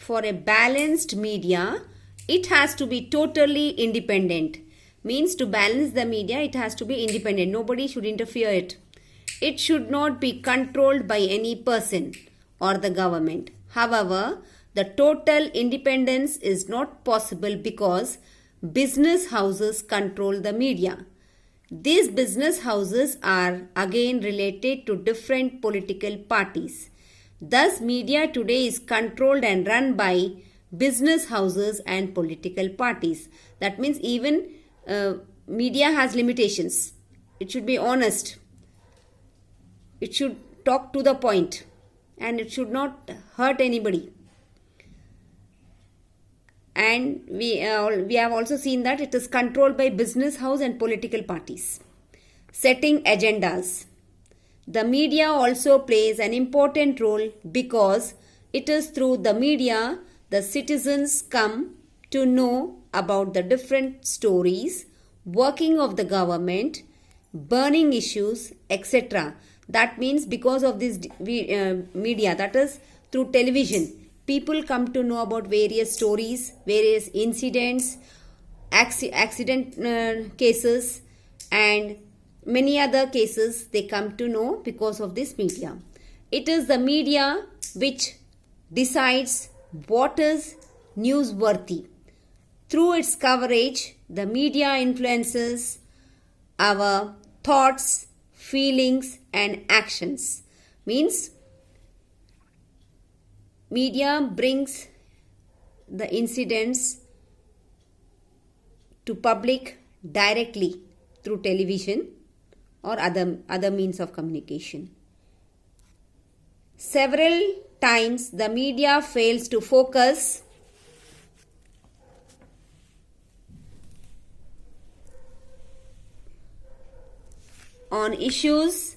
for a balanced media, it has to be totally independent. Means to balance the media, it has to be independent. Nobody should interfere it. It should not be controlled by any person or the government. However, the total independence is not possible because business houses control the media. These business houses are again related to different political parties. Thus, media today is controlled and run by business houses and political parties. That means even media has limitations. It should be honest. It should talk to the point and it should not hurt anybody. And we have also seen that it is controlled by business house and political parties. Setting agendas. The media also plays an important role because it is through the media the citizens come to know about the different stories, working of the government, burning issues, etc. That means because of this media, that is through television, people come to know about various stories, various incidents, accident cases and many other cases they come to know because of this media. It is the media which decides what is newsworthy. Through its coverage, the media influences our thoughts, feelings and actions. Means media brings the incidents to public directly through television or other means of communication. Several times the media fails to focus on issues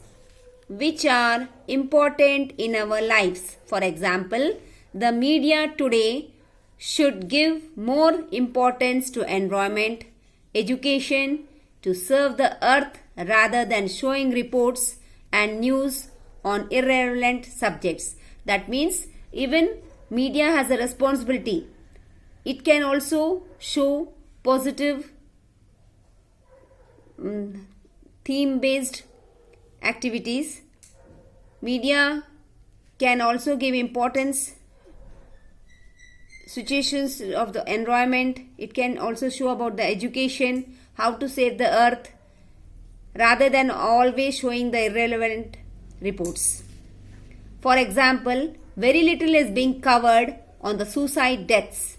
which are important in our lives. For example, the media today should give more importance to environment, education, to serve the earth rather than showing reports and news on irrelevant subjects. That means even media has a responsibility. It can also show positive theme-based activities. Media can also give importance situations of the environment. It can also show about the education, how to save the earth, rather than always showing the irrelevant reports. For example, very little is being covered on the suicide deaths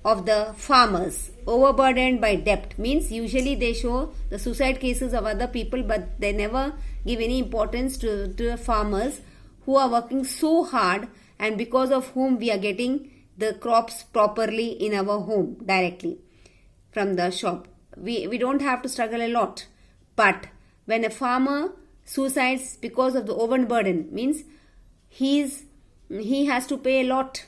of the farmers overburdened by debt. Means usually they show the suicide cases of other people, but they never give any importance to the farmers who are working so hard and because of whom we are getting the crops properly in our home directly from the shop. We don't have to struggle a lot. But when a farmer suicides because of the overburden, means he has to pay a lot.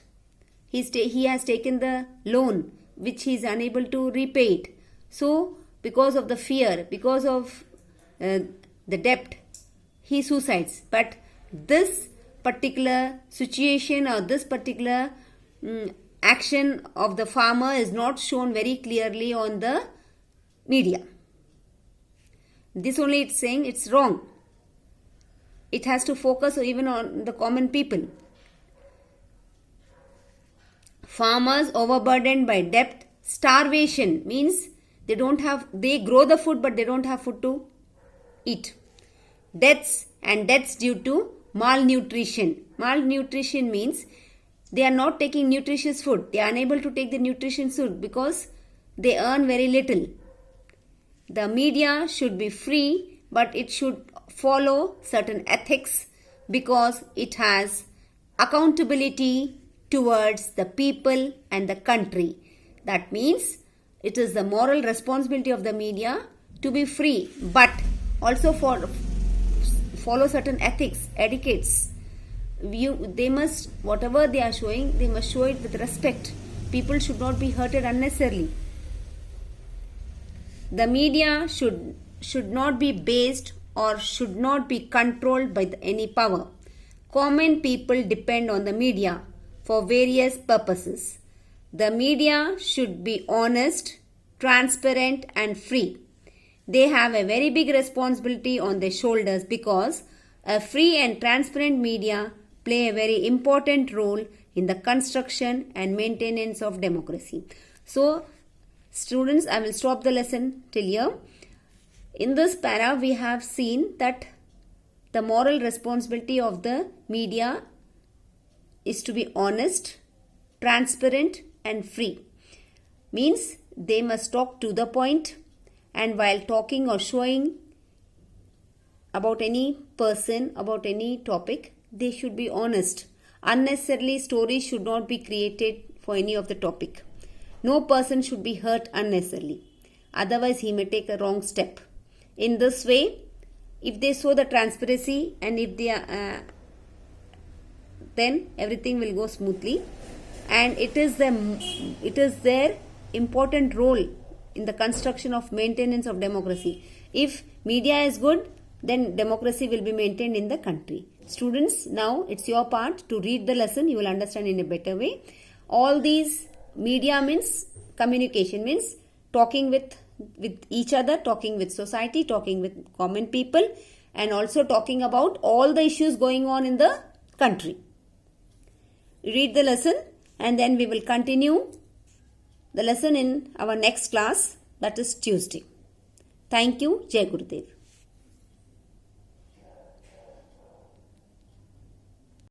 He has taken the loan which he is unable to repay it. So because of the fear, because of the debt, he suicides. But this particular situation or this particular action of the farmer is not shown very clearly on the media. This only it's saying it's wrong. It has to focus even on the common people. Farmers overburdened by debt, starvation means they grow the food but they don't have food to eat. Deaths due to malnutrition. Malnutrition means they are not taking nutritious food. They are unable to take the nutritious food because they earn very little. The media should be free, but it should follow certain ethics because it has accountability towards the people and the country. That means it is the moral responsibility of the media to be free, but also follow certain ethics, etiquettes. They must, whatever they are showing, they must show it with respect. People should not be hurted unnecessarily. The media should not be based or should not be controlled by any power. Common people depend on the media for various purposes. The media should be honest, transparent and free. They have a very big responsibility on their shoulders because a free and transparent media play a very important role in the construction and maintenance of democracy. So, students, I will stop the lesson till here. In this para, we have seen that the moral responsibility of the media is to be honest, transparent and free. Means they must talk to the point, and while talking or showing about any person, about any topic, they should be honest. Unnecessarily stories should not be created for any of the topic. No person should be hurt unnecessarily. Otherwise, he may take a wrong step. In this way, if they show the transparency and if they are, then everything will go smoothly. And it is their important role in the construction of maintenance of democracy. If media is good, then democracy will be maintained in the country. Students, now it's your part to read the lesson. You will understand in a better way. All these media means communication, means talking with each other, talking with society, talking with common people, and also talking about all the issues going on in the country. Read the lesson and then we will continue the lesson in our next class, that is Tuesday. Thank you. Jai Gurudev.